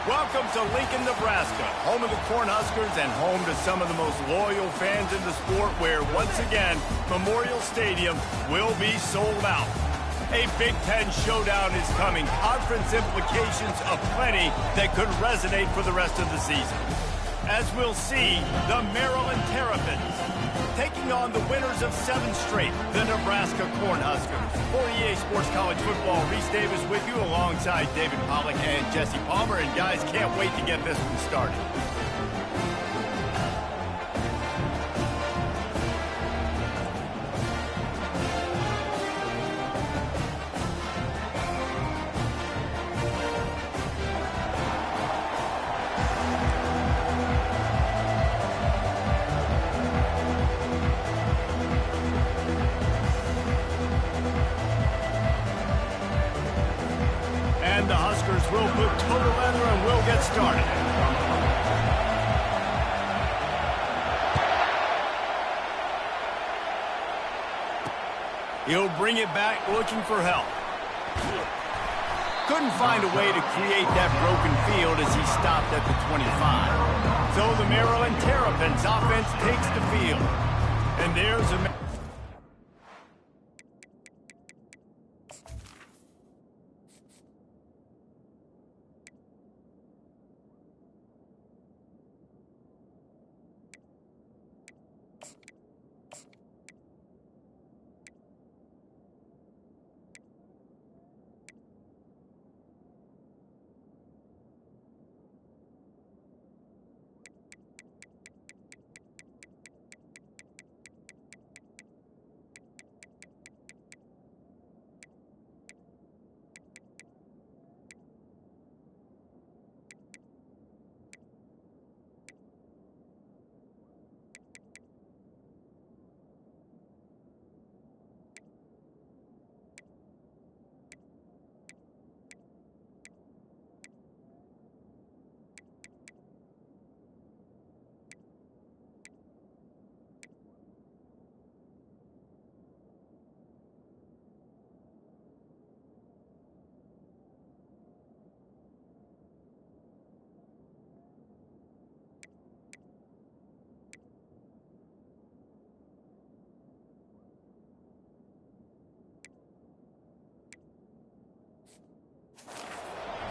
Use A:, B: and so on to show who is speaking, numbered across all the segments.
A: Welcome to Lincoln, Nebraska, home of the Cornhuskers and home to some of the most loyal fans in the sport where, once again, Memorial Stadium will be sold out. A Big Ten showdown is coming. Conference implications aplenty that could resonate for the rest of the season. As we'll see, the Maryland Terrapins taking on the winners of 7 straight, the Nebraska Cornhuskers. For EA Sports College Football, Reese Davis with you alongside David Pollack and Jesse Palmer. And guys, can't wait to get this one started. And the Huskers will put total leather and we'll get started. He'll bring it back looking for help. Couldn't find a way to create that broken field as he stopped at the 25. So the Maryland Terrapins offense takes the field. And there's a...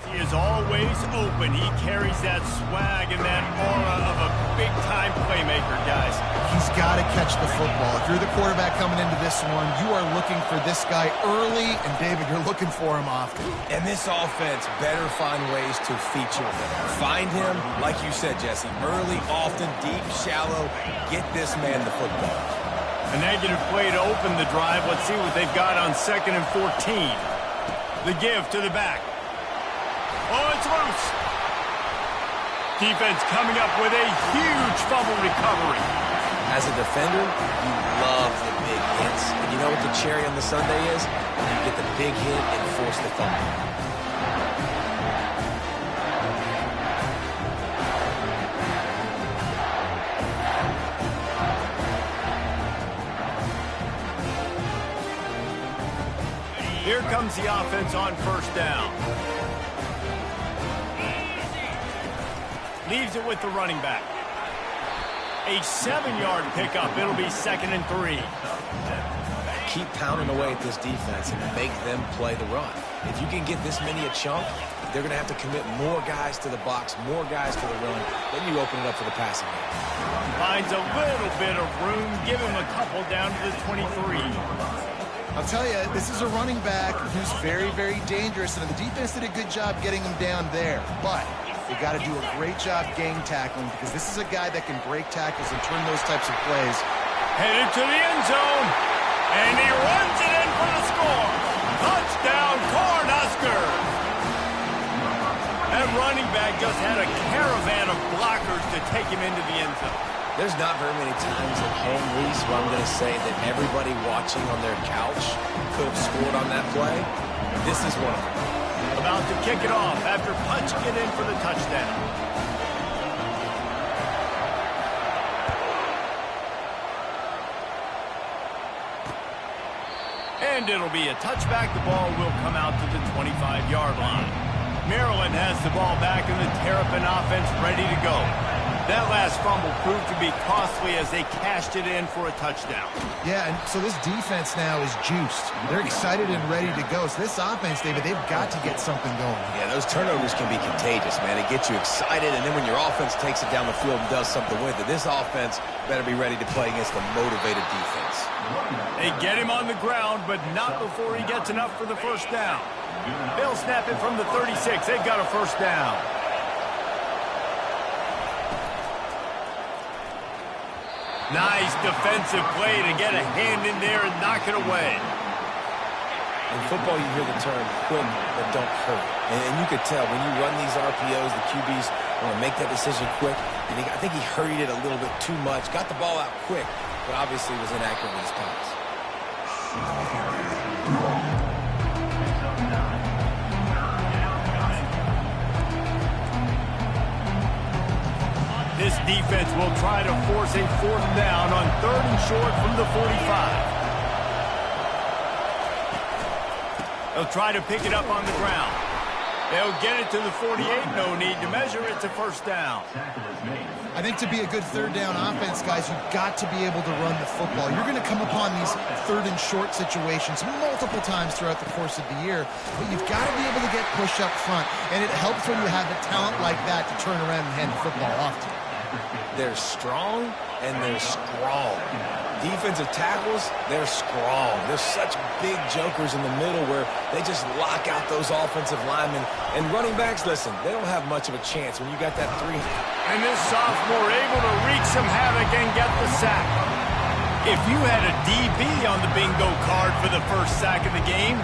A: He is always open. He carries that swag and that aura of a big-time playmaker, guys.
B: He's got to catch the football. If you're the quarterback coming into this one, you are looking for this guy early, and David, you're looking for him often.
C: And this offense better find ways to feature him. Find him, like you said, Jesse, early, often, deep, shallow. Get this man the football.
A: A negative play to open the drive. Let's see what they've got on 2nd and 14. The give to the back. Oh, it's loose. Defense coming up with a huge fumble recovery.
C: As a defender, you love the big hits. And you know what the cherry on the sundae is? You get the big hit and force the fumble.
A: Here comes the offense on 1st down. Leaves it with the running back. A 7-yard pickup. It'll be 2nd and 3.
C: Keep pounding away at this defense and make them play the run. If you can get this many a chunk, they're going to have to commit more guys to the box, more guys to the run. Then you open it up for the passing game.
A: Finds a little bit of room. Give him a couple down to the 23.
B: I'll tell you, this is a running back who's very, very dangerous, and the defense did a good job getting him down there. But you got to do a great job gang tackling because this is a guy that can break tackles and turn those types of plays.
A: Headed to the end zone, and he runs it in for the score. Touchdown, Cornhuskers! That running back just had a caravan of blockers to take him into the end zone.
C: There's not very many times at home, Reese, where I'm going to say that everybody watching on their couch could have scored on that play. This is one of them.
A: About to kick it off after punching it in for the touchdown. And it'll be a touchback. The ball will come out to the 25-yard line. Maryland has the ball back and the Terrapin offense ready to go. That last fumble proved to be costly as they cashed it in for a touchdown.
B: Yeah, and so this defense now is juiced. They're excited and ready to go. So this offense, David, they've got to get something going.
C: Yeah, those turnovers can be contagious, man. They get you excited, and then when your offense takes it down the field and does something with it, this offense better be ready to play against a motivated defense.
A: They get him on the ground, but not before he gets enough for the first down. They'll snap it from the 36. They've got a first down. Nice defensive play to get a hand in there and knock it away.
C: In football, you hear the term quick but don't hurt. And you could tell when you run these RPOs, the QBs want to make that decision quick. And I think he hurried it a little bit too much. Got the ball out quick, but obviously was inaccurate with his pass.
A: This defense will try to force a fourth down on 3rd and short from the 45. They'll try to pick it up on the ground. They'll get it to the 48. No need to measure. It's a first down.
B: I think to be a good 3rd down offense, guys, you've got to be able to run the football. You're going to come upon these 3rd and short situations multiple times throughout the course of the year, but you've got to be able to get push up front, and it helps when you have a talent like that to turn around and hand the football off to you.
C: They're strong, and they're strong. Defensive tackles, they're strong. They're such big jokers in the middle where they just lock out those offensive linemen. And running backs, listen, they don't have much of a chance when you got that 3.
A: And this sophomore able to wreak some havoc and get the sack. If you had a DB on the bingo card for the first sack of the game,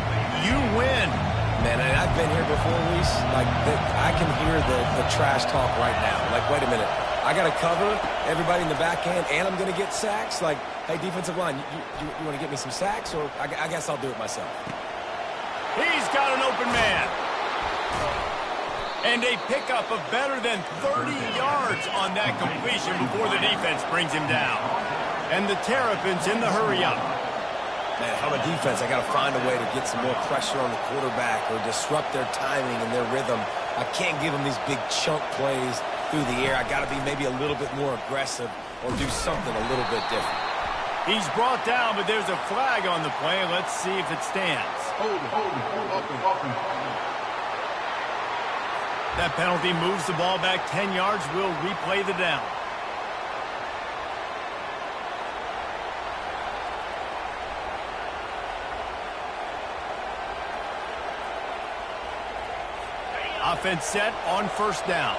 A: you win.
C: Man, I've been here before, Reese. Like, I can hear the trash talk right now. Like, wait a minute. I got to cover everybody in the back end, and I'm going to get sacks. Like, hey, defensive line, you want to get me some sacks? Or I guess I'll do it myself.
A: He's got an open man. And a pickup of better than 30 yards on that completion before the defense brings him down. And the Terrapins in the hurry up.
C: Man, if I'm a defense, I got to find a way to get some more pressure on the quarterback or disrupt their timing and their rhythm. I can't give them these big chunk plays through the air. I got to be maybe a little bit more aggressive or do something a little bit different.
A: He's brought down, but there's a flag on the play. Let's see if it stands.
D: Hold.
A: That penalty moves the ball back 10 yards. We'll replay the down. Offense set on first down.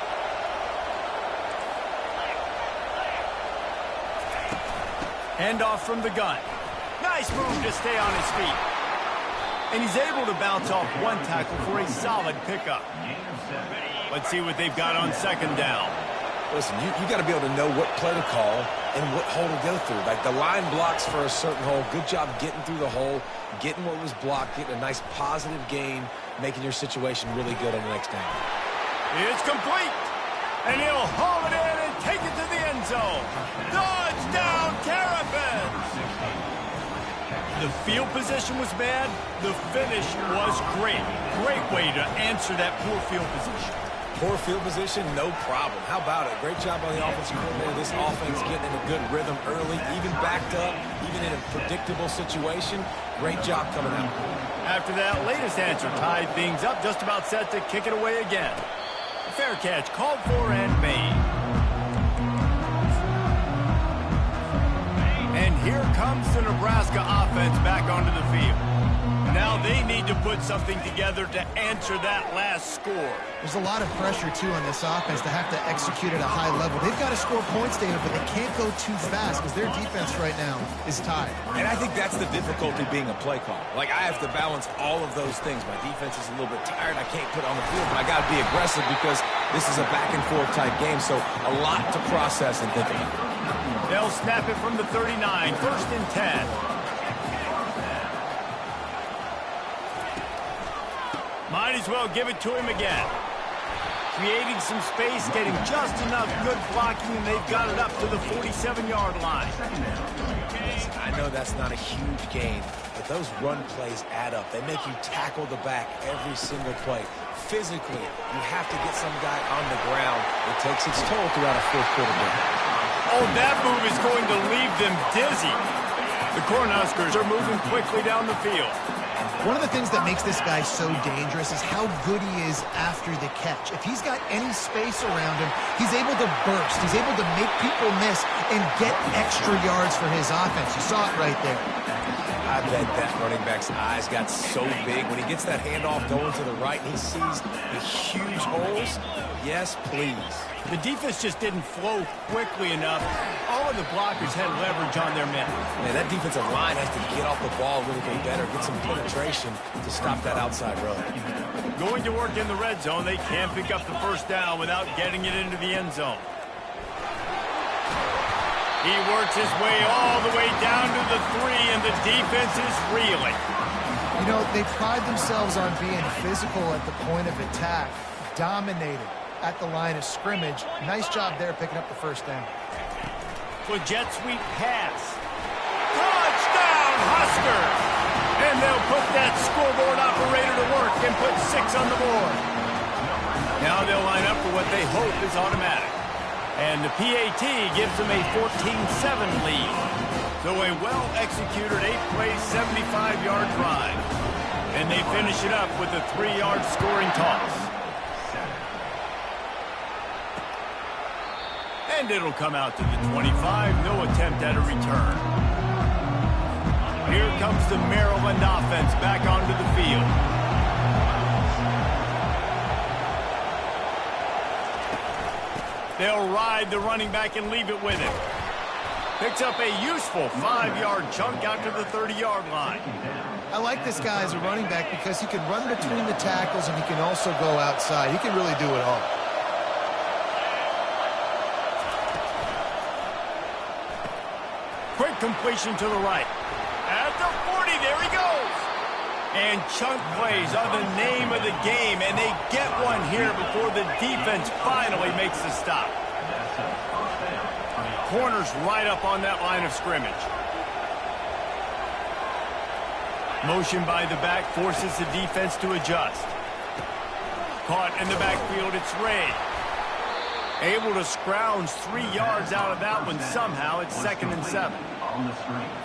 A: Handoff from the gun. Nice move to stay on his feet. And he's able to bounce off one tackle for a solid pickup. Let's see what they've got on second down.
C: Listen, you got to be able to know what play to call and what hole to go through. Like, the line blocks for a certain hole. Good job getting through the hole, getting what was blocked, getting a nice positive gain, making your situation really good on the next down.
A: It's complete. And he'll haul it in and take it to the end zone. Touchdown, Terrapins! The field position was bad. The finish was great. Great way to answer that poor field position.
C: Poor field position, no problem. How about it? Great job on the offensive coordinator. This offense getting in a good rhythm early, even backed up, even in a predictable situation. Great job coming out.
A: After that latest answer tied things up, just about set to kick it away again. A fair catch called for and made. And here comes the Nebraska offense back onto the field. Now they need to put something together to answer that last score.
B: There's a lot of pressure, too, on this offense to have to execute at a high level. They've got to score points, David, but they can't go too fast because their defense right now is tied.
C: And I think that's the difficulty being a play caller. Like, I have to balance all of those things. My defense is a little bit tired. I can't put it on the field, but I got to be aggressive because this is a back-and-forth type game, so a lot to process and think about.
A: They'll snap it from the 39, 1st and 10. Might as well give it to him again. Creating some space, getting just enough good blocking, and they've got it up to the 47-yard line.
C: I know that's not a huge gain, but those run plays add up. They make you tackle the back every single play. physically, you have to get some guy on the ground. It takes its toll throughout a fourth quarter game.
A: Oh, that move is going to leave them dizzy. The Cornhuskers are moving quickly down the field.
B: One of the things that makes this guy so dangerous is how good he is after the catch. If he's got any space around him, he's able to burst. He's able to make people miss and get extra yards for his offense. You saw it right there.
C: I bet that running back's eyes got so big when he gets that handoff going to the right and he sees the huge holes. Yes, please.
A: The defense just didn't flow quickly enough. All of the blockers had leverage on their men.
C: Man, that defensive line has to get off the ball a little bit better, get some penetration to stop that outside run.
A: Going to work in the red zone, they can't pick up the first down without getting it into the end zone. He works his way all the way down to the 3, and the defense is reeling.
B: You know, they pride themselves on being physical at the point of attack, dominated at the line of scrimmage. Nice job there picking up the first down.
A: For jet sweep pass. Touchdown, Huskers! And they'll put that scoreboard operator to work and put 6 on the board. Now they'll line up for what they hope is automatic. And the PAT gives them a 14-7 lead. So a well-executed 8-play, 75-yard drive. And they finish it up with a 3-yard scoring toss. And it'll come out to the 25. No attempt at a return. Here comes the Maryland offense back onto the field. They'll ride the running back and leave it with him. Picks up a useful 5-yard chunk out to the 30-yard line.
B: I like this guy as a running back because he can run between the tackles and he can also go outside. He can really do it all.
A: Quick completion to the right. At the 40, there he goes. And chunk plays are the name of the game, and they get one here before the defense finally makes the stop. Corners right up on that line of scrimmage. Motion by the back forces the defense to adjust. Caught in the backfield, it's Ray. Able to scrounge 3 yards out of that one somehow. It's 2nd and 7.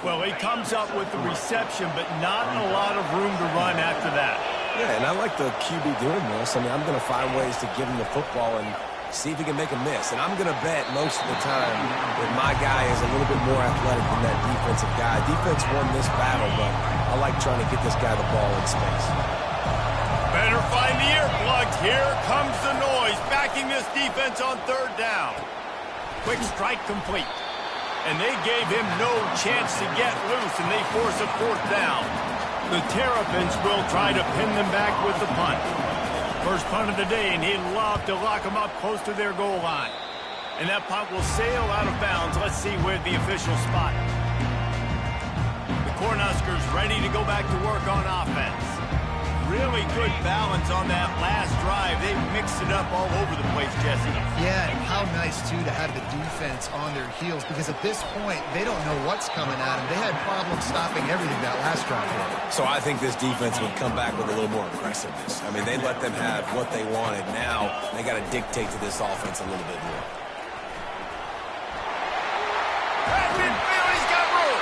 A: Well, he comes up with the reception, but not a lot of room to run after that.
C: Yeah, and I like the QB doing this. I mean, I'm going to find ways to give him the football and see if he can make a miss. And I'm going to bet most of the time that my guy is a little bit more athletic than that defensive guy. Defense won this battle, but I like trying to get this guy the ball in space.
A: Better find the earplugs. Here comes the noise, backing this defense on 3rd down. Quick strike complete. And they gave him no chance to get loose, and they force a 4th down. The Terrapins will try to pin them back with the punt. First punt of the day, and he'd love to lock them up close to their goal line. And that punt will sail out of bounds. Let's see where the officials spot it. The Cornhuskers ready to go back to work on offense. Really good balance on that last drive. They mixed it up all over the place, Jesse.
B: Yeah, and how nice, too, to have the defense on their heels, because at this point, they don't know what's coming at them. They had problems stopping everything that last drive.
C: So I think this defense would come back with a little more aggressiveness. I mean, they let them have what they wanted. Now they got to dictate to this offense a little bit more.
A: He's got room.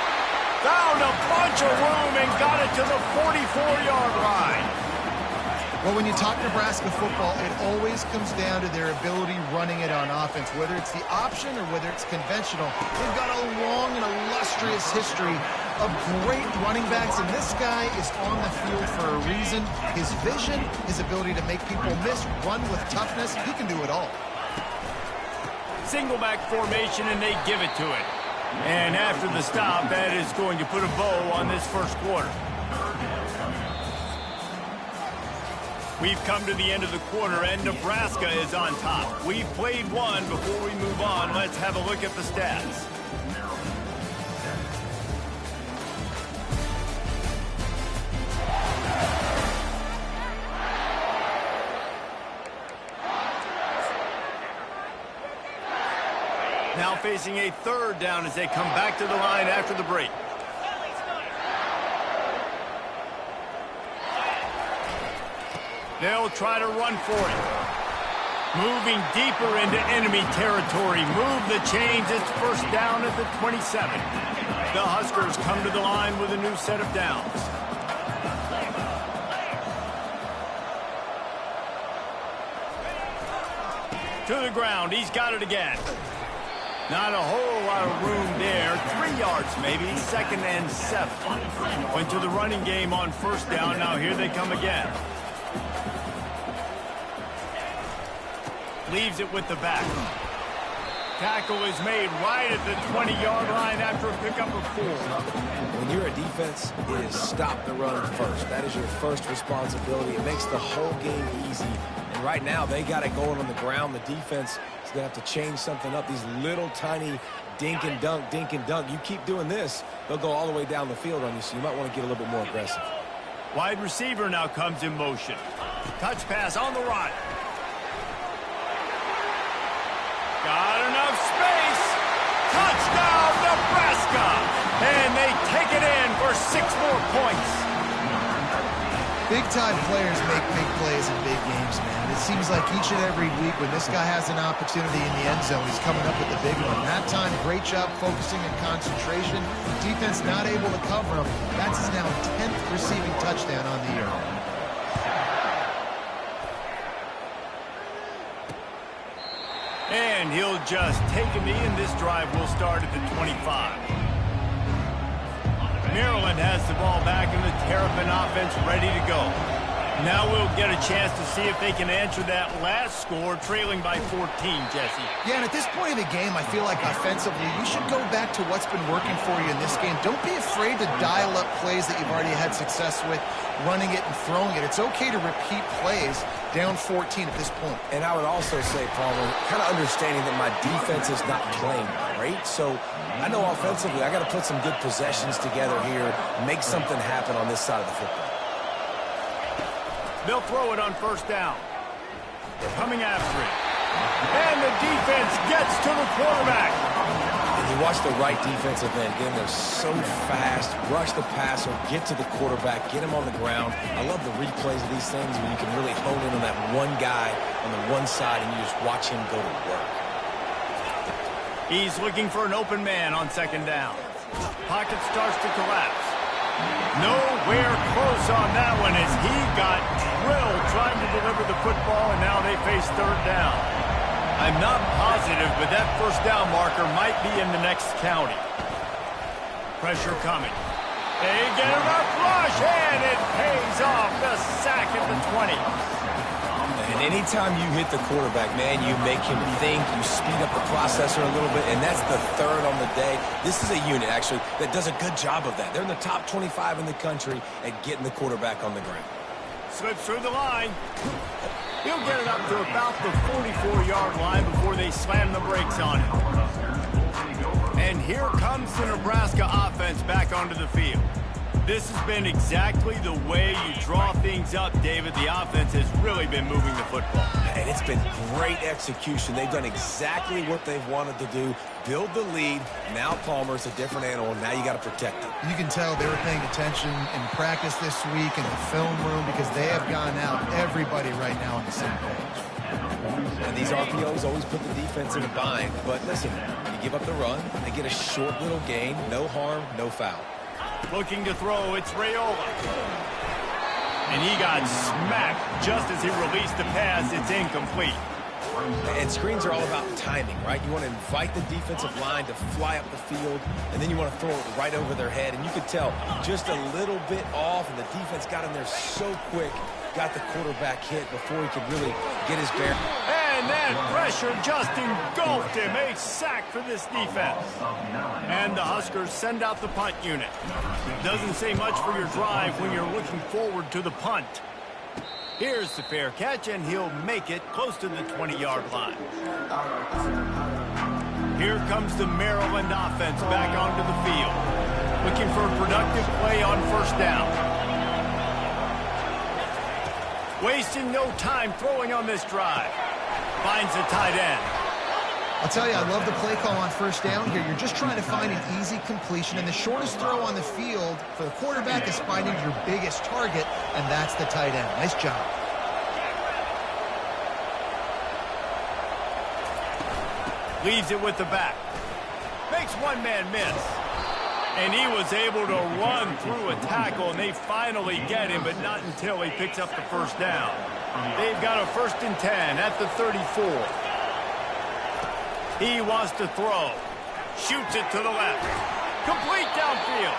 A: Found a bunch of room and got it to the 44-yard line.
B: Well, when you talk Nebraska football, it always comes down to their ability running it on offense, whether it's the option or whether it's conventional. They've got a long and illustrious history of great running backs, and this guy is on the field for a reason. His vision, his ability to make people miss, run with toughness, he can do it all.
A: Single back formation, and they give it to it. And after the stop, that is going to put a bow on this first quarter. We've come to the end of the quarter, and Nebraska is on top. We've played one. Before we move on, let's have a look at the stats. Now facing a 3rd down as they come back to the line after the break. They'll try to run for it. Moving deeper into enemy territory. Move the chains. It's first down at the 27. The Huskers come to the line with a new set of downs. To the ground. He's got it again. Not a whole lot of room there. 3 yards maybe. 2nd and 7. Went to the running game on first down. Now here they come again. Leaves it with the back. Tackle is made right at the 20-yard line after a pickup of 4.
C: When you're a defense, it is stop the run first. That is your first responsibility. It makes the whole game easy. And right now, they got it going on the ground. The defense is going to have to change something up. These little tiny dink and dunk, dink and dunk. You keep doing this, they'll go all the way down the field on you, so you might want to get a little bit more aggressive.
A: Wide receiver now comes in motion. Touch pass on the run. Got enough space. Touchdown, Nebraska. And they take it in for 6 more points.
B: Big-time players make big plays in big games, man. It seems like each and every week when this guy has an opportunity in the end zone, he's coming up with the big one. That time, great job focusing and concentration. Defense not able to cover him. That's his now 10th receiving touchdown on the year.
A: And he'll just take a knee, and this drive will start at the 25. Maryland has the ball back, and the Terrapin offense ready to go. Now we'll get a chance to see if they can answer that last score, trailing by 14, Jesse.
B: Yeah, and at this point in the game, I feel like offensively, you should go back to what's been working for you in this game. Don't be afraid to dial up plays that you've already had success with, running it and throwing it. It's okay to repeat plays down 14 at this point.
C: And I would also say, Palmer, kind of understanding that my defense is not playing great. So I know offensively I got to put some good possessions together here, make something happen on this side of the football.
A: They'll throw it on first down. Coming after it. And the defense gets to the quarterback.
C: And you watch the right defensive end. Get in there so fast, rush the passer, get to the quarterback, get him on the ground. I love the replays of these things when you can really hone in on that one guy on the one side and you just watch him go to work.
A: He's looking for an open man on 2nd down. Pocket starts to collapse. Nowhere close on that one as he got drilled trying to deliver the football, and now they face 3rd down. I'm not positive, but that first down marker might be in the next county. Pressure coming. They get him a flush, and it pays off. The sack at the 20.
C: And anytime you hit the quarterback, man, you make him think, you speed up the processor a little bit, and that's the 3rd on the day. This is a unit, actually, that does a good job of that. They're in the top 25 in the country at getting the quarterback on the ground.
A: Slips through the line. He'll get it up to about the 44-yard line before they slam the brakes on him. And here comes the Nebraska offense back onto the field. This has been exactly the way you draw things up, David. The offense has really been moving the football.
C: And it's been great execution. They've done exactly what they've wanted to do. Build the lead. Now Palmer's a different animal. Now you got to protect it.
B: You can tell they were paying attention in practice this week in the film room because they have gone out, everybody right now on the same page.
C: And these RPOs always put the defense in a bind. But listen, you give up the run, they get a short little gain. No harm, no foul.
A: Looking to throw, it's Raiola. And he got smacked just as he released the pass. It's incomplete.
C: And screens are all about timing, right? You want to invite the defensive line to fly up the field, and then you want to throw it right over their head. And you could tell just a little bit off, and the defense got in there so quick, got the quarterback hit before he could really get his bear.
A: And that pressure just engulfed him. A sack for this defense. And the Huskers send out the punt unit. Doesn't say much for your drive when you're looking forward to the punt. Here's the fair catch, and he'll make it close to the 20-yard line. Here comes the Maryland offense back onto the field. Looking for a productive play on first down. Wasting no time throwing on this drive. Finds a tight end.
B: I'll tell you, I love the play call on first down here. You're just trying to find an easy completion, and the shortest throw on the field for the quarterback is finding your biggest target, and that's the tight end. Nice job.
A: Leaves it with the back. Makes one man miss. And he was able to run through a tackle, and they finally get him, but not until he picks up the first down. They've got a 1st and 10 at the 34. He wants to throw. Shoots it to the left. Complete downfield.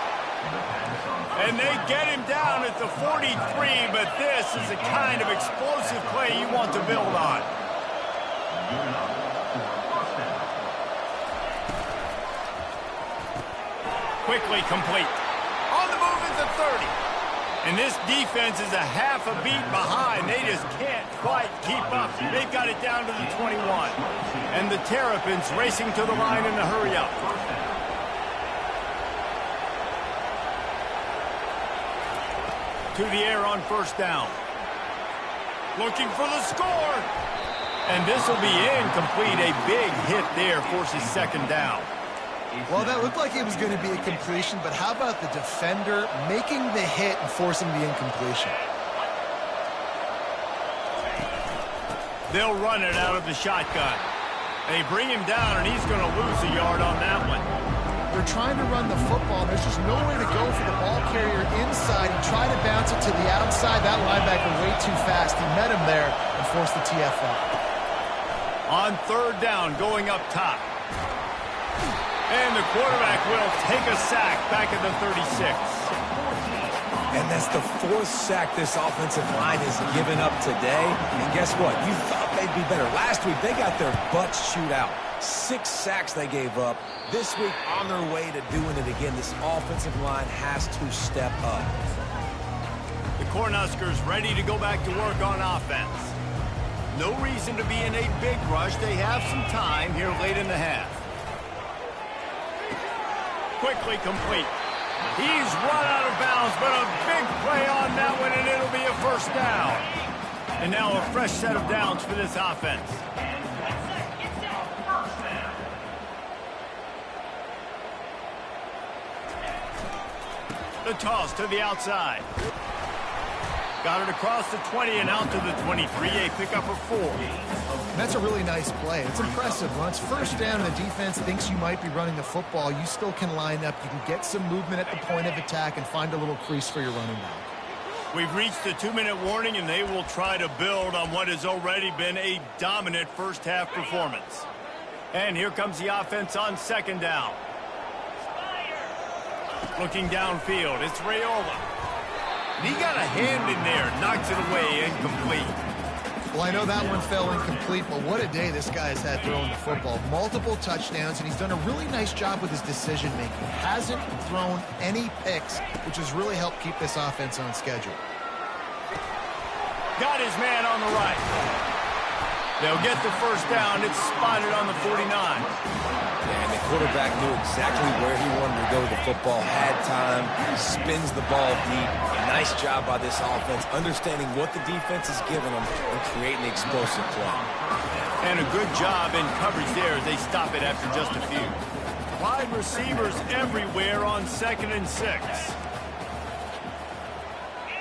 A: And they get him down at the 43, but this is the kind of explosive play you want to build on. Quickly complete. On the move at the 30. And this defense is a half a beat behind. They just can't quite keep up. They've got it down to the 21. And the Terrapins racing to the line in a hurry up. To the air on 1st down. Looking for the score. And this will be incomplete. A big hit there forces 2nd down.
B: Well, that looked like it was going to be a completion, but how about the defender making the hit and forcing the incompletion?
A: They'll run it out of the shotgun. They bring him down, and he's going to lose a yard on that one.
B: They're trying to run the football, and there's just nowhere to go for the ball carrier inside. He tried to bounce it to the outside. That linebacker way too fast. He met him there and forced the TFL.
A: On 3rd down, going up top. And the quarterback will take a sack back at the 36.
C: And that's the 4th sack this offensive line has given up today. And guess what? You thought they'd be better. Last week, they got their butts chewed out. 6 sacks they gave up. This week, on their way to doing it again, this offensive line has to step up.
A: The Cornhuskers ready to go back to work on offense. No reason to be in a big rush. They have some time here late in the half. Quickly complete. He's run out of bounds, but a big play on that one, and it'll be a 1st down. And now a fresh set of downs for this offense. The toss to the outside. Got it across the 20 and out to the 23. A pickup of 4.
B: That's a really nice play. It's impressive. When it's 1st down and the defense thinks you might be running the football, you still can line up. You can get some movement at the point of attack and find a little crease for your running back.
A: We've reached the 2-minute warning, and they will try to build on what has already been a dominant 1st half performance. And here comes the offense on 2nd down. Looking downfield, it's Raiola. He got a hand in there, knocks it away, incomplete.
B: Well, I know that one fell incomplete, but what a day this guy has had throwing the football. Multiple touchdowns, and he's done a really nice job with his decision-making. Hasn't thrown any picks, which has really helped keep this offense on schedule.
A: Got his man on the right. They'll get the 1st down. It's spotted on the 49.
C: And the quarterback knew exactly where he wanted to go with the football, had time, spins the ball deep. Nice job by this offense, understanding what the defense is giving them and creating an explosive play.
A: And a good job in coverage there as they stop it after just a few. Wide receivers everywhere on 2nd and 6.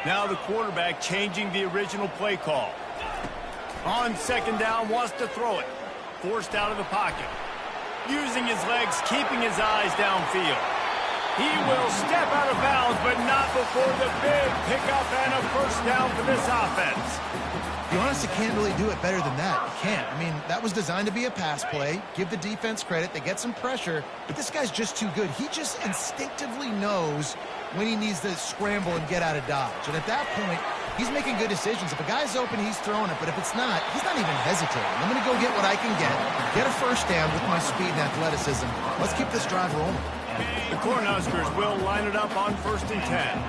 A: Now the quarterback changing the original play call. On 2nd down, wants to throw it. Forced out of the pocket. Using his legs, keeping his eyes downfield. He will step out of bounds, but not before the big pickup and a 1st down for this offense.
B: You honestly can't really do it better than that. You can't. I mean, that was designed to be a pass play. Give the defense credit. They get some pressure, but this guy's just too good. He just instinctively knows when he needs to scramble and get out of dodge. And at that point, he's making good decisions. If a guy's open, he's throwing it. But if it's not, he's not even hesitating. I'm going to go get what I can get a 1st down with my speed and athleticism. Let's keep this drive rolling.
A: The Cornhuskers will line it up on 1st and 10.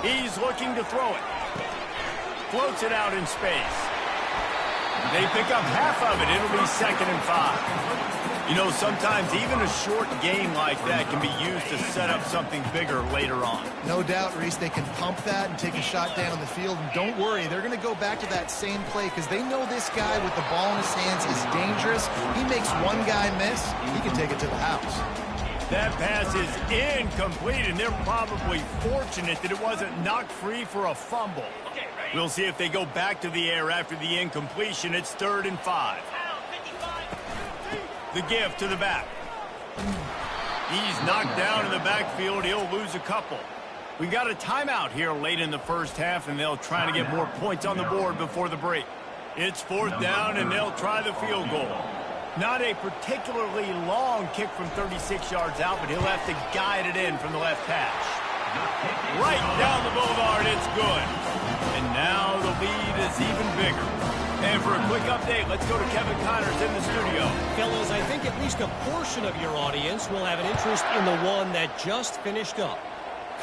A: He's looking to throw it. Floats it out in space. They pick up half of it. It'll be 2nd and 5. You know, sometimes even a short game like that can be used to set up something bigger later on.
B: No doubt, Reese, they can pump that and take a shot down the field. And don't worry, they're going to go back to that same play because they know this guy with the ball in his hands is dangerous. He makes one guy miss, he can take it to the house.
A: That pass is incomplete, and they're probably fortunate that it wasn't knocked free for a fumble. We'll see if they go back to the air after the incompletion. It's 3rd and 5. The give to the back. He's knocked down in the backfield. He'll lose a couple. We got a timeout here late in the first half, and they'll try to get more points on the board before the break. It's 4th down, and they'll try the field goal. Not a particularly long kick from 36 yards out, but he'll have to guide it in from the left hash. Right down the boulevard, it's good. And now the lead is even bigger. And for a quick update, let's go to Kevin Connors in the studio.
D: Fellas, I think at least a portion of your audience will have an interest in the one that just finished up.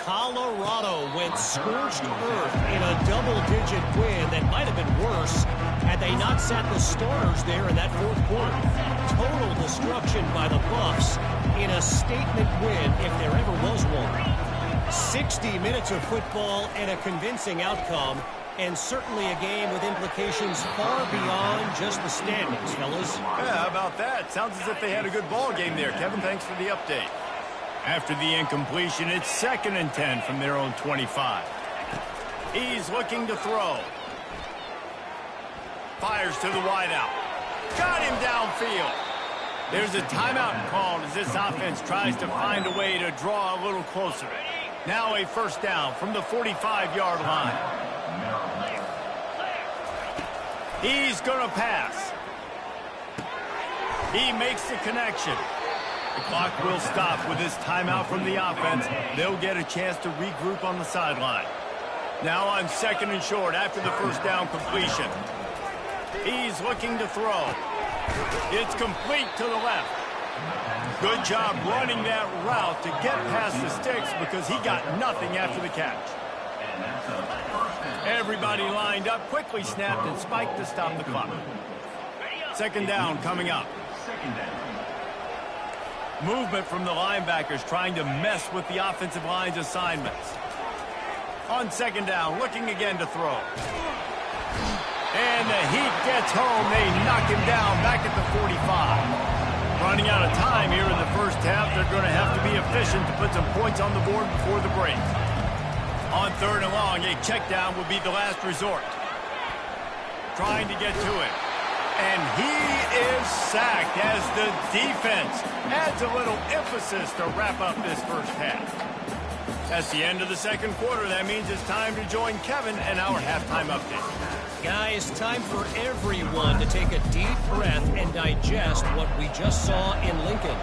D: Colorado went scorched earth in a double-digit win that might have been worse had they not sat the starters there in that fourth quarter. Total destruction by the Buffs in a statement win if there ever was one. 60 minutes of football and a convincing outcome, and certainly a game with implications far beyond just the standings, fellas.
A: Yeah, how about that? Sounds as if they had a good ball game there. Kevin, thanks for the update. After the incompletion, it's 2nd and 10 from their own 25. He's looking to throw. Fires to the wideout. Got him downfield. There's a timeout called as this offense tries to find a way to draw a little closer. Now a 1st down from the 45-yard line. He's going to pass. He makes the connection. The clock will stop with this timeout from the offense. They'll get a chance to regroup on the sideline. Now on 2nd and short after the 1st down completion. He's looking to throw. It's complete to the left. Good job running that route to get past the sticks because he got nothing after the catch. Everybody lined up, quickly snapped and spiked to stop the clock. 2nd down coming up. Movement from the linebackers trying to mess with the offensive line's assignments. On 2nd down, looking again to throw. And the heat gets home. They knock him down back at the 45. Running out of time here in the first half. They're going to have to be efficient to put some points on the board before the break. On 3rd and long, a check down would be the last resort. Trying to get to it. And he is sacked as the defense adds a little emphasis to wrap up this first half. That's the end of the 2nd quarter. That means it's time to join Kevin and our halftime update.
D: Guys, time for everyone to take a deep breath and digest what we just saw in Lincoln.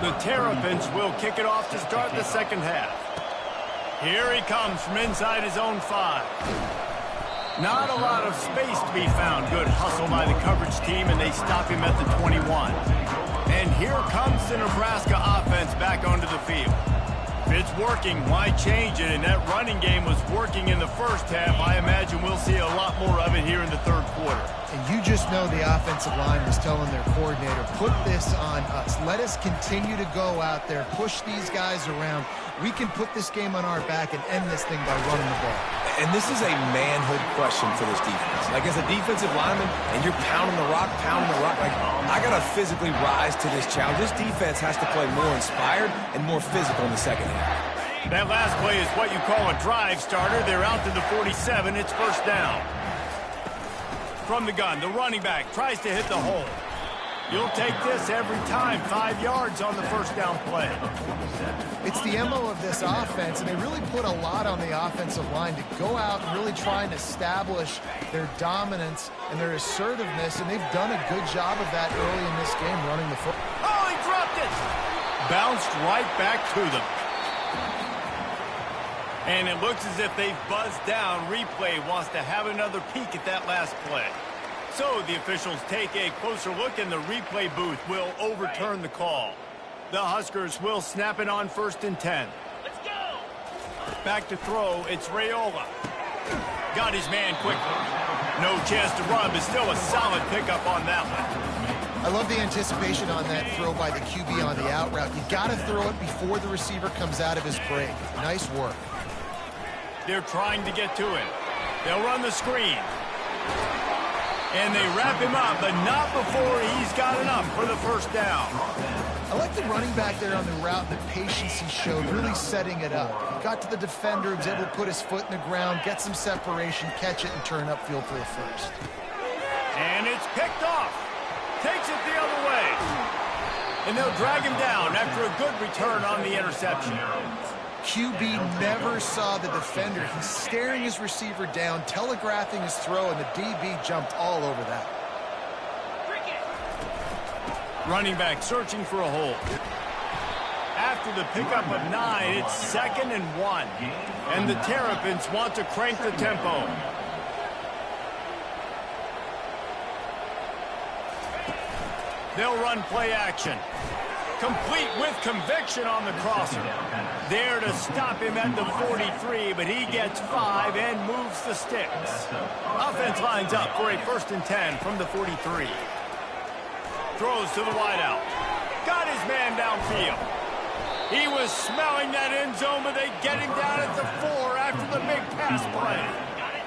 A: The Terrapins will kick it off to start the 2nd half. Here he comes from inside his own 5. Not a lot of space to be found. Good hustle by the coverage team, and they stop him at the 21. And here comes the Nebraska offense back onto the field. If it's working, why change it? And that running game was working in the first half. I imagine we'll see a lot more of it here in the 3rd quarter.
B: And you just know the offensive line was telling their coordinator, put this on us. Let us continue to go out there, push these guys around. We can put this game on our back and end this thing by running the ball.
C: And this is a manhood question for this defense. Like, as a defensive lineman, and you're pounding the rock, like, I got to physically rise to this challenge. This defense has to play more inspired and more physical in the 2nd half.
A: That last play is what you call a drive starter. They're out to the 47. It's 1st down. From the gun, the running back tries to hit the hole. You'll take this every time. 5 yards on the 1st down play.
B: It's the MO of this offense, and they really put a lot on the offensive line to go out and really try and establish their dominance and their assertiveness, and they've done a good job of that early in this game, running the football.
A: Oh, he dropped it! Bounced right back to them. And it looks as if they've buzzed down. Replay wants to have another peek at that last play. So the officials take a closer look, and the replay booth will overturn the call. The Huskers will snap it on 1st and 10. Let's go! Back to throw, it's Raiola. Got his man quickly. No chance to run, but still a solid pickup on that one.
B: I love the anticipation on that throw by the QB on the out route. You got to throw it before the receiver comes out of his break. Nice work.
A: They're trying to get to it. They'll run the screen. And they wrap him up, but not before he's got enough for the 1st down.
B: I like the running back there on the route and the patience he showed, really setting it up. He got to the defender, was able to put his foot in the ground, get some separation, catch it, and turn upfield for the 1st.
A: And it's picked off. Take And they'll drag him down after a good return on the interception.
B: QB never saw the defender. He's staring his receiver down, telegraphing his throw, and the DB jumped all over that.
A: Running back searching for a hole. After the pickup of 9, it's 2nd and 1. And the Terrapins want to crank the tempo. They'll run play action. Complete with conviction on the crosser. There to stop him at the 43, but he gets 5 and moves the sticks. Offense lines up for a 1st and 10 from the 43. Throws to the wideout. Got his man downfield. He was smelling that end zone, but they get him down at the 4 after the big pass play.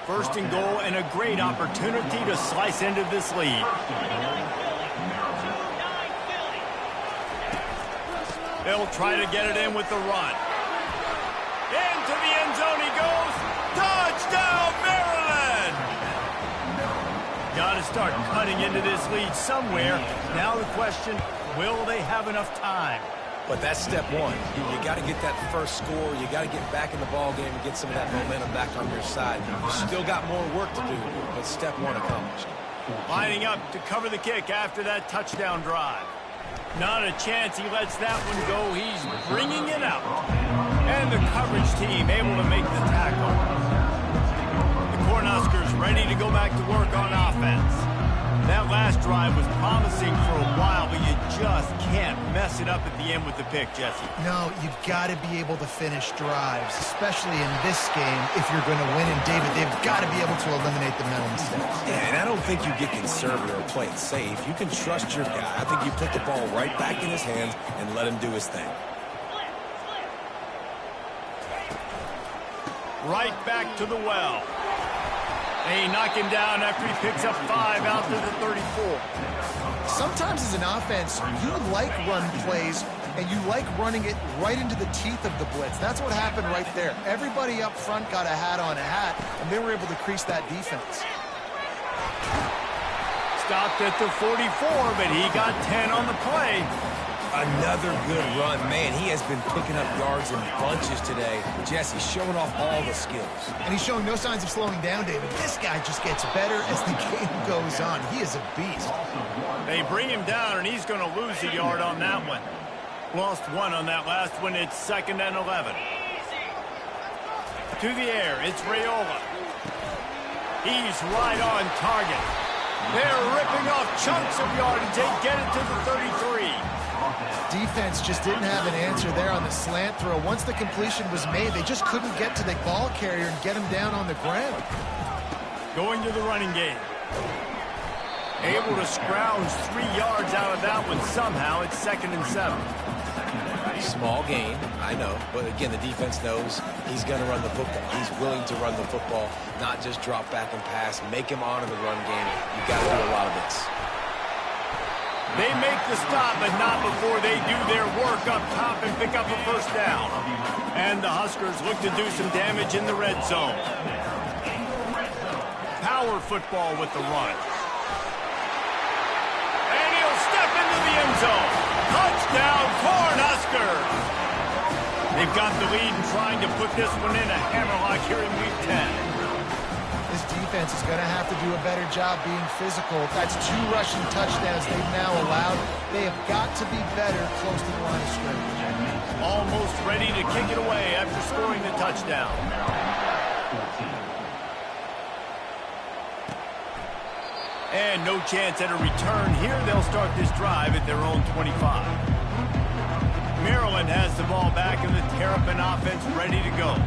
A: 1st and goal and a great opportunity to slice into this lead. They'll try to get it in with the run. Into the end zone he goes. Touchdown, Maryland! Got to start cutting into this lead somewhere. Now the question, will they have enough time?
C: But that's step one. You got to get that first score. You got to get back in the ball game and get some of that momentum back on your side. You still got more work to do, but step one accomplished.
A: Lining up to cover the kick after that touchdown drive. Not a chance he lets that one go. He's bringing it out. And the coverage team able to make the tackle. The Cornhuskers ready to go back to work on offense. That last drive was promising for a while, but you just can't mess it up at the end with the pick, Jesse.
B: No, you've got to be able to finish drives, especially in this game if you're going to win. And, David, they've got to be able to eliminate the mental mistakes.
C: Yeah, and I don't think you get conservative or play it safe. You can trust your guy. I think you put the ball right back in his hands and let him do his thing.
A: Right back to the well. They knock him down after he picks up 5 out to the 34.
B: Sometimes as an offense, you like run plays, and you like running it right into the teeth of the blitz. That's what happened right there. Everybody up front got a hat on a hat, and they were able to crease that defense.
A: Stopped at the 44, but he got 10 on the play.
C: Another good run. Man, he has been picking up yards in bunches today. Jesse showing off all the skills.
B: And he's showing no signs of slowing down, David. This guy just gets better as the game goes on. He is a beast.
A: They bring him down, and he's going to lose a yard on that one. Lost 1 on that last one. It's 2nd and 11. To the air, it's Raiola. He's right on target. They're ripping off chunks of yardage. They get it to the 33.
B: Defense just didn't have an answer there on the slant throw. Once the completion was made, they just couldn't get to the ball carrier and get him down on the ground.
A: Going to the running game. Able to scrounge 3 yards out of that one somehow. It's 2nd and 7.
C: Small gain, I know. But again, the defense knows he's going to run the football. He's willing to run the football, not just drop back and pass. Make him honor the run game. You got to do a lot of this.
A: They make the stop, but not before they do their work up top and pick up a 1st down. And the Huskers look to do some damage in the red zone. Power football with the run. And he'll step into the end zone. Touchdown, Cornhuskers! They've got the lead and trying to put this one in a hammerlock here in Week 10.
B: This defense is going to have to do a better job being physical. That's 2 rushing touchdowns they've now allowed. They have got to be better close to the line of scrimmage.
A: Almost ready to kick it away after scoring the touchdown. And no chance at a return here. They'll start this drive at their own 25. Maryland has the ball back and the Terrapin offense ready to go.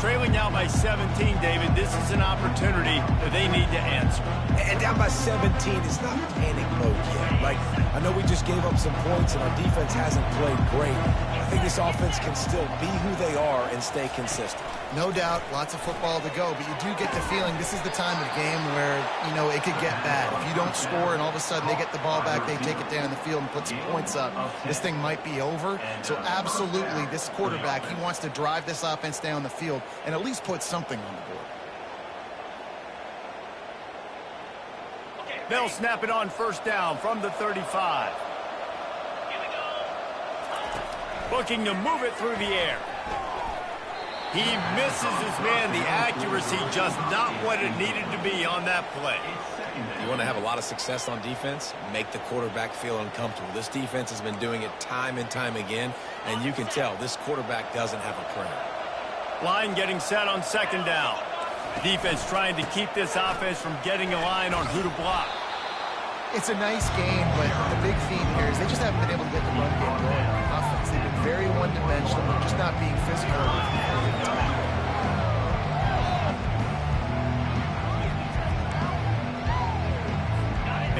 A: Trailing now by 17, David. This is an opportunity that they need to answer.
C: And down by 17, it's not panic mode yet. Like, I know we just gave up some points and our defense hasn't played great. I think this offense can still be who they are and stay consistent.
B: No doubt, lots of football to go, but you do get the feeling this is the time of game where, you know, it could get bad. If you don't score and all of a sudden they get the ball back, they take it down the field and put some points up, this thing might be over. So absolutely, this quarterback, he wants to drive this offense down the field and at least put something on the board.
A: They'll snap it on 1st down from the 35. Looking to move it through the air. He misses his man. The accuracy just not what it needed to be on that play.
C: You want to have a lot of success on defense? Make the quarterback feel uncomfortable. This defense has been doing it time and time again, and you can tell this quarterback doesn't have a prayer.
A: Line getting set on second down. Defense trying to keep this offense from getting a line on who to block.
B: It's a nice game, but the big theme here is they just haven't been able to get the run game going on offense. They've been very one-dimensional. They're just not being physical.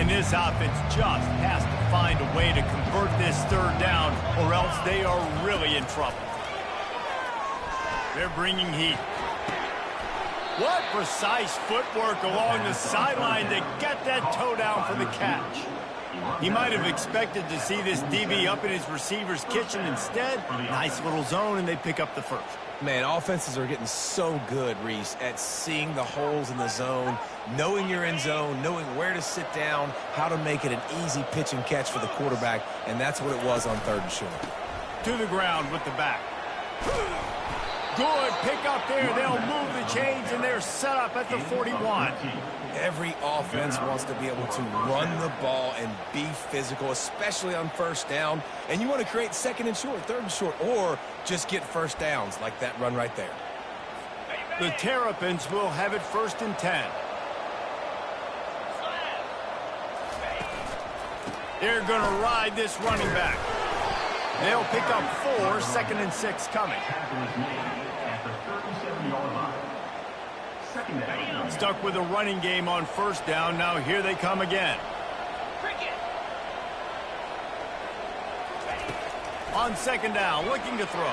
A: And this offense just has to find a way to convert this third down, or else they are really in trouble. They're bringing heat. What precise footwork along the sideline to get that toe down for the catch. He might have expected to see this DB up in his receiver's kitchen. Instead, nice little zone, and they pick up the first.
C: Man, offenses are getting so good, Reese, at seeing the holes in the zone, knowing you're in zone, knowing where to sit down, how to make it an easy pitch and catch for the quarterback, and that's what it was on third and short.
A: To the ground with the back. Good pick up there. They'll move the chains, and they're set up at the 41.
C: Every offense wants to be able to run the ball and be physical, especially on first down. And you want to create second and short, third and short, or just get first downs like that run right there.
A: The Terrapins will have it 1st and 10. They're going to ride this running back. They'll pick up 4, 2nd and 6 coming. Stuck with a running game on first down. Now here they come again. On second down, looking to throw.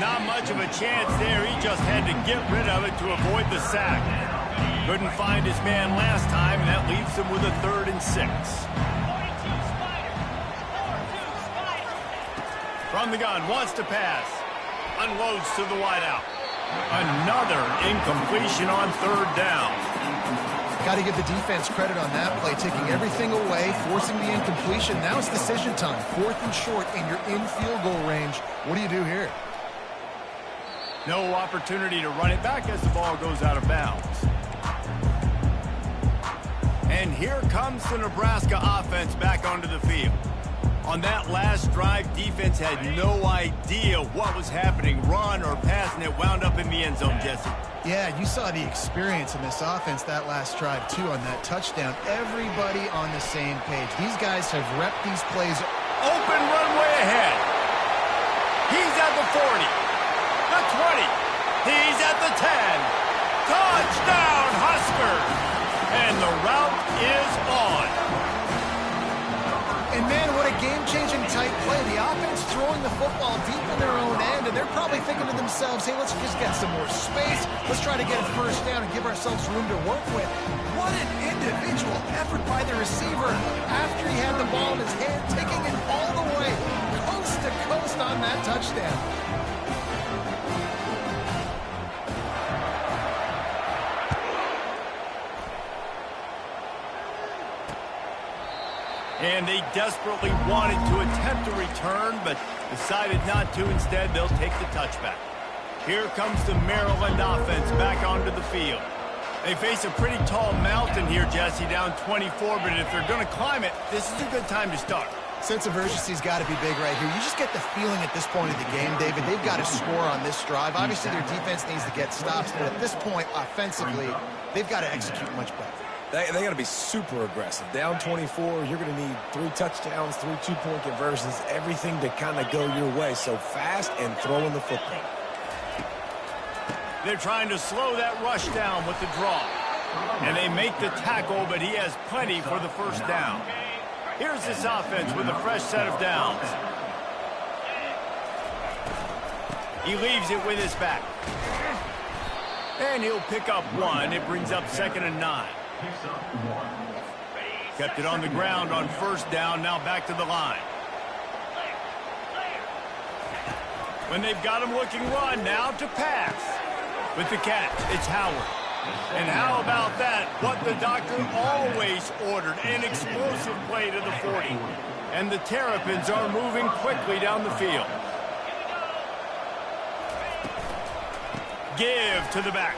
A: Not much of a chance there. He just had to get rid of it to avoid the sack. Couldn't find his man last time, and that leaves him with a 3rd and 6. From the gun, wants to pass. Unloads to the wideout. Another incompletion on third down.
B: Got to give the defense credit on that play, taking everything away, forcing the incompletion. Now it's decision time. 4th and short, and you're in field goal range. What do you do here?
A: No opportunity to run it back as the ball goes out of bounds. And here comes the Nebraska offense back onto the field. On that last drive, defense had no idea what was happening, run or pass, and it wound up in the end zone, Jesse.
B: Yeah, you saw the experience in this offense that last drive, too, on that touchdown. Everybody on the same page. These guys have repped these plays.
A: Open runway ahead. He's at the 40, the 20. He's at the 10. Touchdown, Huskers. And the route is on.
B: And, man, what a game-changing type play. The offense throwing the football deep in their own end, and they're probably thinking to themselves, hey, let's just get some more space. Let's try to get a first down and give ourselves room to work with. What an individual effort by the receiver after he had the ball in his hand, taking it all the way, coast to coast on that touchdown.
A: And they desperately wanted to attempt a return, but decided not to. Instead, they'll take the touchback. Here comes the Maryland offense back onto the field. They face a pretty tall mountain here, Jesse, down 24, but if they're going to climb it, this is a good time to start.
B: Sense of urgency's got to be big right here. You just get the feeling at this point of the game, David, they've got to score on this drive. Obviously, their defense needs to get stops, but at this point, offensively, they've got to execute much better.
C: They got to be super aggressive. Down 24, you're going to need 3 touchdowns, 3 two-point conversions, everything to kind of go your way. So fast and throwing the football.
A: They're trying to slow that rush down with the draw. And they make the tackle, but he has plenty for the first down. Here's this offense with a fresh set of downs. He leaves it with his back. And he'll pick up 1. It brings up 2nd and 9. Kept it on the ground on first down, now back to the line. When they've got him looking run, now to pass. With the catch, it's Howard. And how about that? What the doctor always ordered, an explosive play to the 40. And the Terrapins are moving quickly down the field. Give to the back.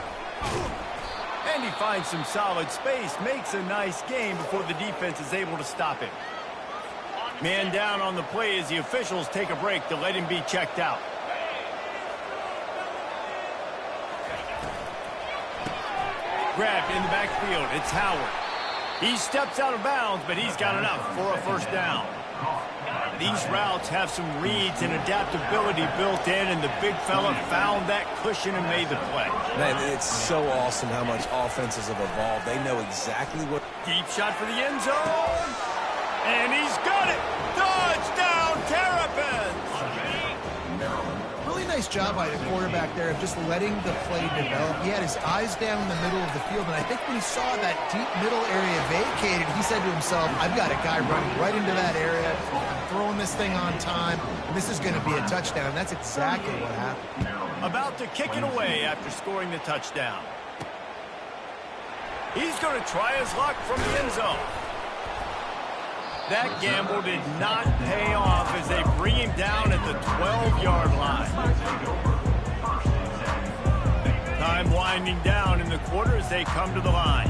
A: And he finds some solid space, makes a nice gain before the defense is able to stop him. Man down on the play as the officials take a break to let him be checked out. Grabbed in the backfield, it's Howard. He steps out of bounds, but he's got enough for a first down. These routes have some reads and adaptability built in, and the big fella found that cushion and made the play.
C: Man, it's so awesome how much offenses have evolved. They know exactly what...
A: Deep shot for the end zone. And he's got it. Touchdown, Terrapins.
B: Really nice job by the quarterback there of just letting the play develop. He had his eyes down in the middle of the field, and I think when he saw that deep middle area vacated, he said to himself, I've got a guy running right into that area, throwing this thing on time, and this is going to be a touchdown. That's exactly what happened.
A: About to kick it away after scoring the touchdown. He's going to try his luck from the end zone. That gamble did not pay off as they bring him down at the 12-yard line. Time winding down in the quarter as they come to the line.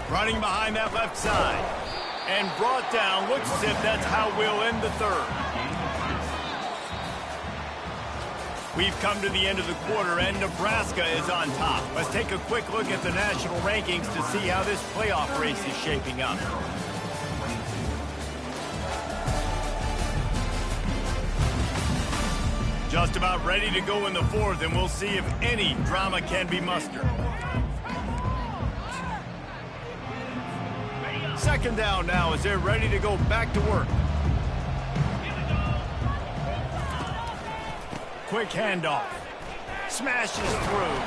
A: Running behind that left side. And brought down. Looks as if that's how we'll end the third. We've come to the end of the quarter, and Nebraska is on top. Let's take a quick look at the national rankings to see how this playoff race is shaping up. Just about ready to go in the fourth, and we'll see if any drama can be mustered. Second down now as they're ready to go back to work. Quick handoff. Smashes through.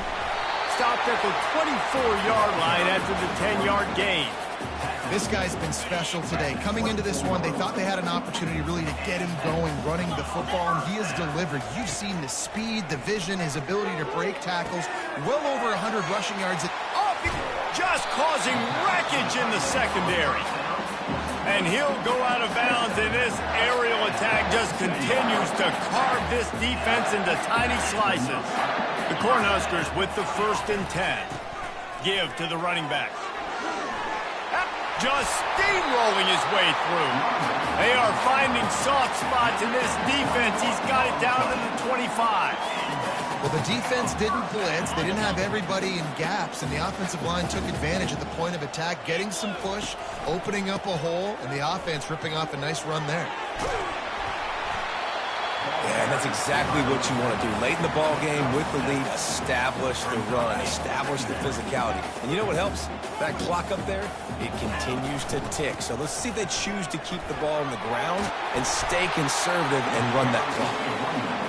A: Stopped at the 24-yard line after the 10-yard gain.
B: This guy's been special today. Coming into this one, they thought they had an opportunity really to get him going, running the football, and he has delivered. You've seen the speed, the vision, his ability to break tackles. Well over 100 rushing yards.
A: Just causing wreckage in the secondary. And he'll go out of bounds, and this aerial attack just continues to carve this defense into tiny slices. The Cornhuskers with the 1st and 10. Give to the running back. Just steamrolling his way through. They are finding soft spots in this defense. He's got it down to the 25.
B: Well, the defense didn't blitz. They didn't have everybody in gaps, and the offensive line took advantage at the point of attack, getting some push, opening up a hole, and the offense ripping off a nice run there.
C: Yeah, and that's exactly what you want to do. Late in the ball game with the lead, establish the run, establish the physicality. And you know what helps? That clock up there, it continues to tick. So let's see if they choose to keep the ball on the ground and stay conservative and run that clock.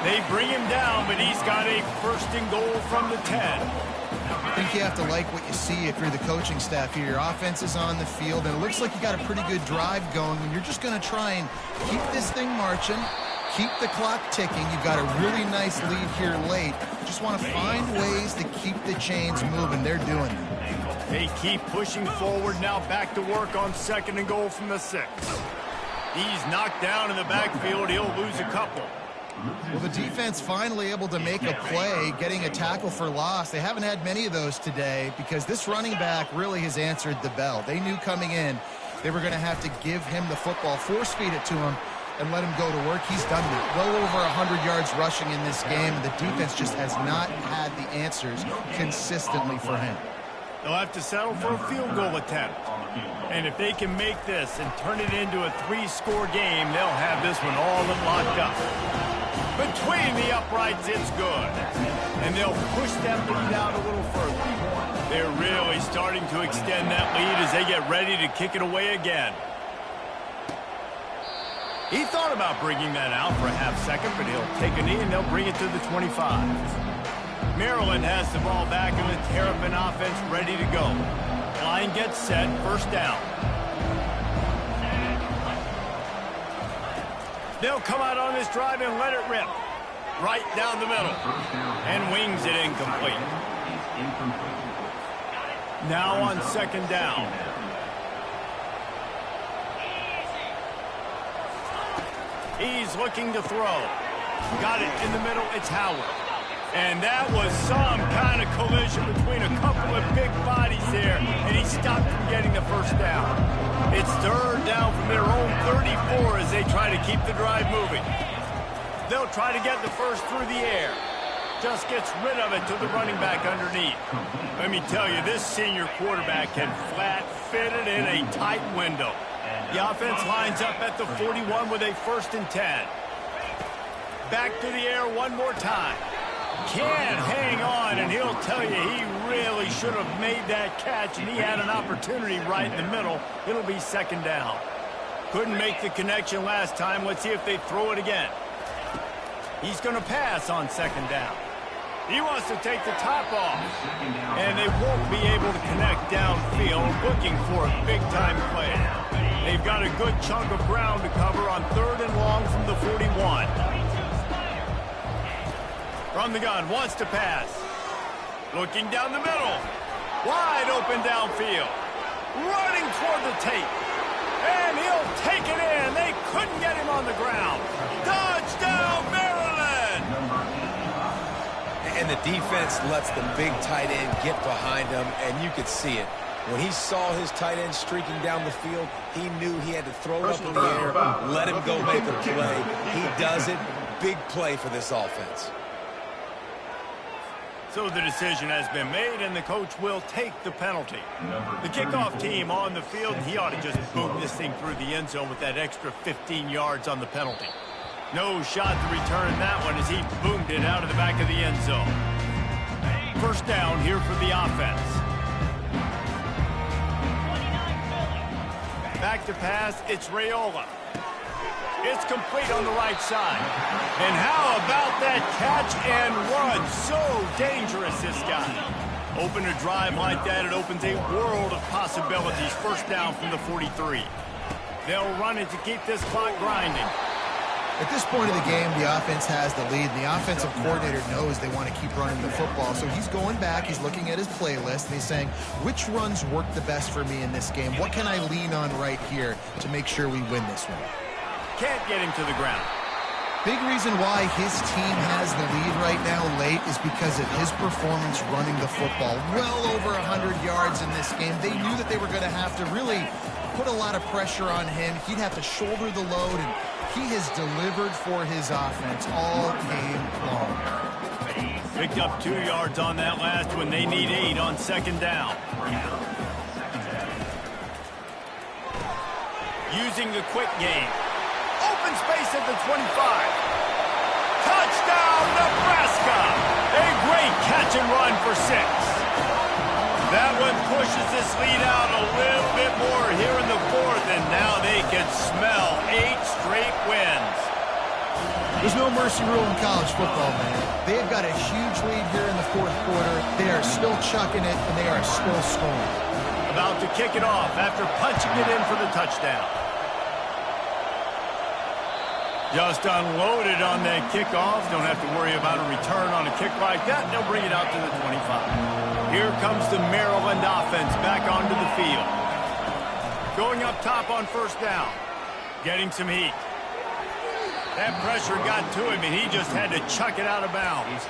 A: They bring him down, but he's got a 1st and goal from the 10.
B: I think you have to like what you see if you're the coaching staff here. Your offense is on the field, and it looks like you got a pretty good drive going, and you're just going to try and keep this thing marching, keep the clock ticking. You've got a really nice lead here late. Just want to find ways to keep the chains moving. They're doing it.
A: They keep pushing forward, now back to work on 2nd and goal from the 6. He's knocked down in the backfield. He'll lose a couple.
B: Well, the defense finally able to make a play, getting a tackle for loss. They haven't had many of those today because this running back really has answered the bell. They knew coming in they were going to have to give him the football, force feed it to him, and let him go to work. He's done that. Well over 100 yards rushing in this game, and the defense just has not had the answers consistently for him.
A: They'll have to settle for a field goal attempt. And if they can make this and turn it into a 3-score game, they'll have this one all but locked up. Between the uprights, it's good. And they'll push that lead out a little further. They're really starting to extend that lead as they get ready to kick it away again. He thought about bringing that out for a half second, but he'll take a knee and they'll bring it to the 25. Maryland has the ball back and the Terrapin offense ready to go. Line gets set, 1st down. They'll come out on this drive and let it rip. right down the middle. And wings it incomplete. Now on second down. He's looking to throw. Got it in the middle. It's Howard. And that was some kind of collision between a couple of big bodies there, and he stopped from getting the first down. It's third down from their own 34 as they try to keep the drive moving. They'll try to get the first through the air. Just gets rid of it to the running back underneath. Let me tell you, this senior quarterback can flat fit it in a tight window. The offense lines up at the 41 with a 1st and 10. Back to the air one more time. Can't hang on, and he'll tell you he really should have made that catch, and he had an opportunity right in the middle. It'll be second down. Couldn't make the connection last time. Let's see if they throw it again. He's going to pass on second down. He wants to take the top off, and they won't be able to connect downfield, looking for a big-time play. They've got a good chunk of ground to cover on 3rd and long from the 41. From the gun, wants to pass. Looking down the middle. Wide open downfield. Running toward the tape. And he'll take it in. They couldn't get him on the ground. Touchdown, Maryland!
C: And the defense lets the big tight end get behind him, and you could see it. When he saw his tight end streaking down the field, he knew he had to throw it up in the air, let him go make a play. He does it. Big play for this offense.
A: So the decision has been made, and the coach will take the penalty. The kickoff team on the field, he ought to just boom this thing through the end zone with that extra 15 yards on the penalty. No shot to return that one as he boomed it out of the back of the end zone. First down here for the offense. Back to pass, it's Raiola. It's complete on the right side. And how about that catch and run? So dangerous, this guy. Open a drive like that, it opens a world of possibilities. First down from the 43. They'll run it to keep this clock grinding.
B: At this point of the game, the offense has the lead, and the offensive coordinator knows they want to keep running the football. So he's going back, he's looking at his playlist, and he's saying, which runs work the best for me in this game? What can I lean on right here to make sure we win this one?
A: Can't get him to the ground.
B: Big reason why his team has the lead right now late is because of his performance running the football. Well over 100 yards in this game. They knew that they were going to have to really put a lot of pressure on him. He'd have to shoulder the load, and he has delivered for his offense all game long.
A: Picked up 2 yards on that last one. They need 8 on second down. Using the quick game. Open space at the 25. Touchdown, Nebraska! A great catch and run for 6. That one pushes this lead out a little bit more here in the 4th, and now they can smell 8 straight wins.
B: There's no mercy rule in college football, man. They've got a huge lead here in the 4th quarter. They are still chucking it, and they are still scoring.
A: About to kick it off after punching it in for the touchdown. Just unloaded on that kickoff. Don't have to worry about a return on a kick like that. They'll bring it out to the 25. Here comes the Maryland offense back onto the field. Going up top on first down. Getting some heat. That pressure got to him, and he just had to chuck it out of bounds.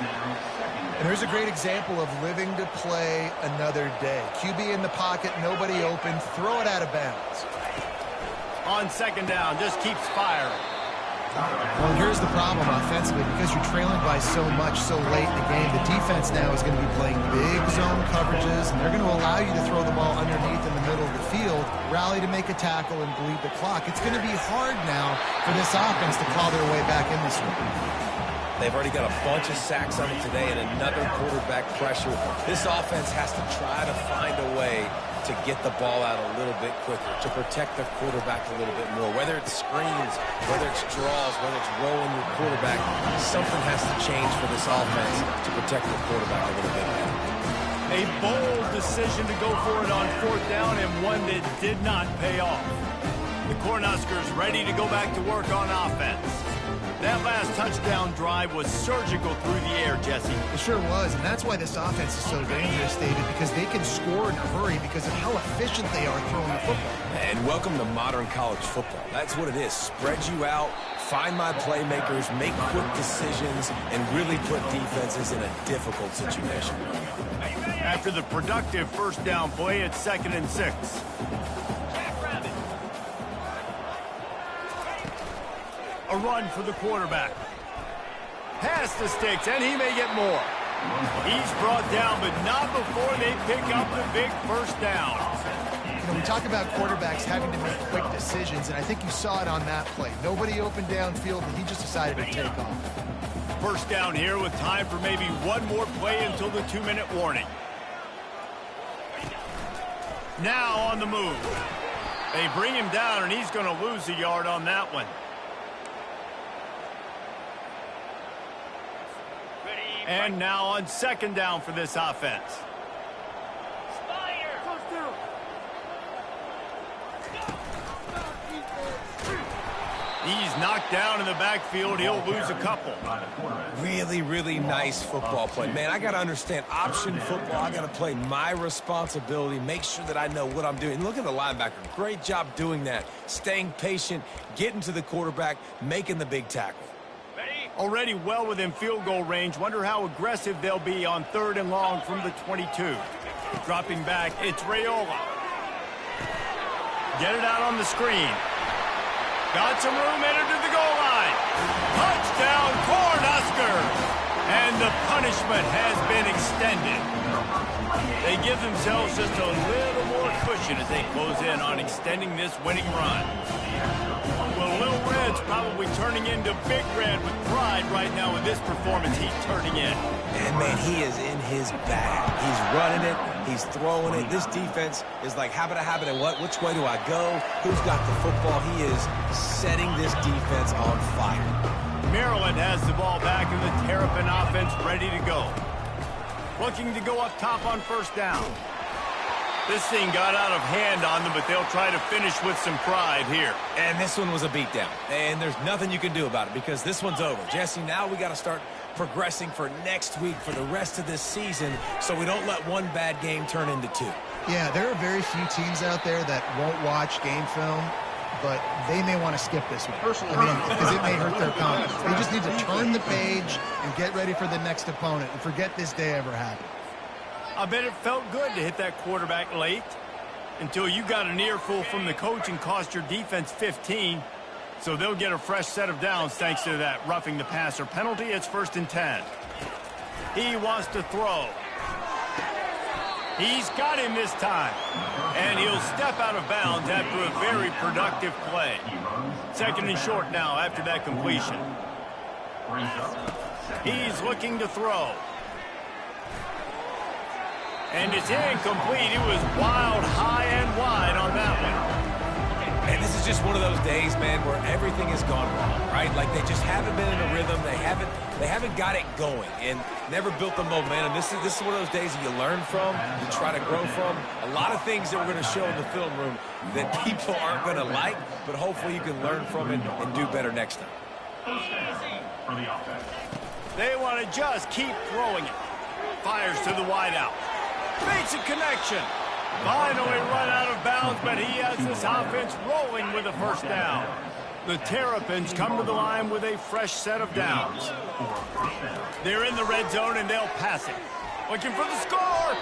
B: And here's a great example of living to play another day. QB in the pocket, nobody open, throw it out of bounds.
A: On second down, just keeps firing.
B: Well, here's the problem offensively. Because you're trailing by so much so late in the game, the defense now is going to be playing big zone coverages, and they're going to allow you to throw the ball underneath in the middle of the field, rally to make a tackle, and bleed the clock. It's going to be hard now for this offense to claw their way back in this one.
C: They've already got a bunch of sacks on it today and another quarterback pressure. This offense has to try to find a way to get the ball out a little bit quicker, to protect the quarterback a little bit more. Whether it's screens, whether it's draws, whether it's rolling your quarterback, something has to change for this offense to protect the quarterback a little bit better.
A: A bold decision to go for it on fourth down, and one that did not pay off. The Cornhuskers ready to go back to work on offense. That last touchdown drive was surgical through the air, Jesse.
B: It sure was, and that's why this offense is so dangerous, David, because they can score in a hurry because of how efficient they are throwing the football.
C: And welcome to modern college football. That's what it is. Spread you out, find my playmakers, make quick decisions, and really put defenses in a difficult situation.
A: After the productive first down play, it's 2nd and 6. A run for the quarterback. Pass the sticks, and he may get more. He's brought down, but not before they pick up the big first down.
B: You know, we talk about quarterbacks having to make quick decisions, and I think you saw it on that play. Nobody opened downfield, and he just decided to take off.
A: First down here with time for maybe one more play until the 2-minute warning. Now on the move. They bring him down, and he's going to lose a yard on that one. And now on 2nd down for this offense. He's knocked down in the backfield. He'll lose a couple.
C: Really, really nice football play. Man, I got to understand option football. I got to play my responsibility, make sure that I know what I'm doing. Look at the linebacker. Great job doing that. Staying patient, getting to the quarterback, making the big tackle.
A: Already well within field goal range. Wonder how aggressive they'll be on 3rd and long from the 22. Dropping back, it's Raiola. Get it out on the screen. Got some room, entered to the goal line. Touchdown, Cornhuskers! And the punishment has been extended. They give themselves just a little more cushion as they close in on extending this winning run. Well, Little Red's probably turning into Big Red with pride right now with this performance he's turning in.
C: And, man, he is in his bag. He's running it. He's throwing it. This defense is like, habit, and what? Which way do I go? Who's got the football? He is setting this defense on fire.
A: Maryland has the ball back and the Terrapin offense ready to go. Looking to go up top on 1st down. This thing got out of hand on them, but they'll try to finish with some pride here.
C: And this one was a beatdown. And there's nothing you can do about it because this one's over. Jesse, now we got to start progressing for next week, for the rest of this season, so we don't let one bad game turn into 2.
B: Yeah, there are very few teams out there that won't watch game film, but they may want to skip this one. Because it may hurt their confidence. They just need to turn the page and get ready for the next opponent and forget this day ever happened.
A: I bet it felt good to hit that quarterback late until you got an earful from the coach and cost your defense 15. So they'll get a fresh set of downs thanks to that roughing the passer penalty. It's 1st and 10. He wants to throw. He's got him this time. And he'll step out of bounds after a very productive play. 2nd and short now after that completion. He's looking to throw. And it's incomplete. It was wild, high, and wide on that one.
C: And this is just one of those days, man, where everything has gone wrong, right? Like they just haven't been in a rhythm. They haven't got it going and never built the momentum. This is one of those days that you learn from, you try to grow from. A lot of things that we're going to show in the film room that people aren't going to like, but hopefully you can learn from it and do better next time.
A: They want to just keep throwing it. Fires to the wideout. Makes a connection. Finally run out of bounds, but he has this offense rolling with a 1st down. The Terrapins come to the line with a fresh set of downs. They're in the red zone, and they'll pass it. Looking for the score.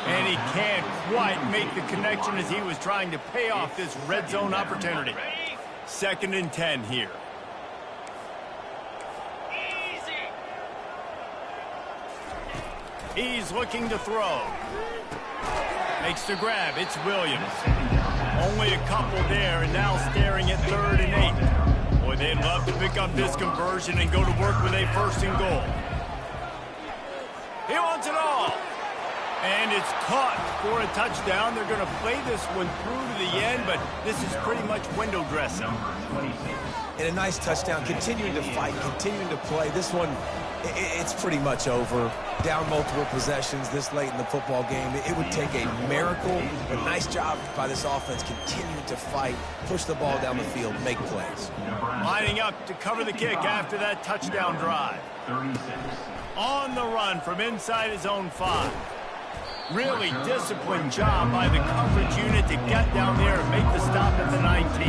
A: And he can't quite make the connection as he was trying to pay off this red zone opportunity. 2nd and 10 here. He's looking to throw. Makes the grab. It's Williams. Only a couple there, and now staring at 3rd and 8. Boy, they'd love to pick up this conversion and go to work with a 1st and goal. He wants it all. And it's caught for a touchdown. They're going to play this one through to the end, but this is pretty much window dressing.
C: And a nice touchdown, continuing to fight, continuing to play. This one, it's pretty much over. Down multiple possessions this late in the football game. It would take a miracle. A nice job by this offense continuing to fight, push the ball down the field, make plays.
A: Lining up to cover the kick after that touchdown drive. On the run from inside his own 5. Really disciplined job by the coverage unit to get down there and make the stop at the 19.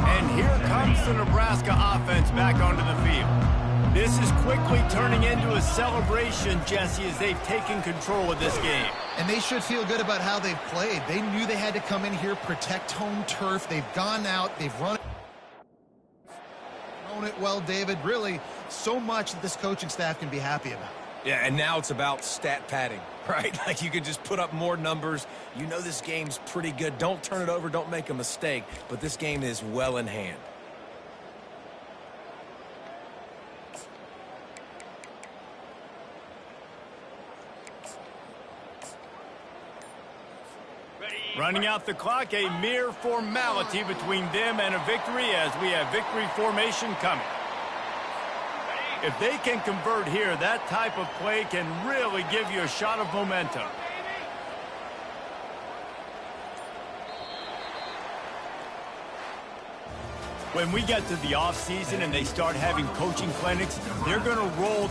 A: And here comes the Nebraska offense back onto the field. This is quickly turning into a celebration, Jesse, as they've taken control of this game.
B: And they should feel good about how they've played. They knew they had to come in here, protect home turf. They've gone out, they've run it well, David. Really, so much that this coaching staff can be happy about.
C: Yeah, and now it's about stat padding, right? Like you can just put up more numbers. You know this game's pretty good. Don't turn it over. Don't make a mistake. But this game is well in hand.
A: Running out the clock, a mere formality between them and a victory as we have victory formation coming. If they can convert here, that type of play can really give you a shot of momentum. When we get to the offseason and they start having coaching clinics, they're going to roll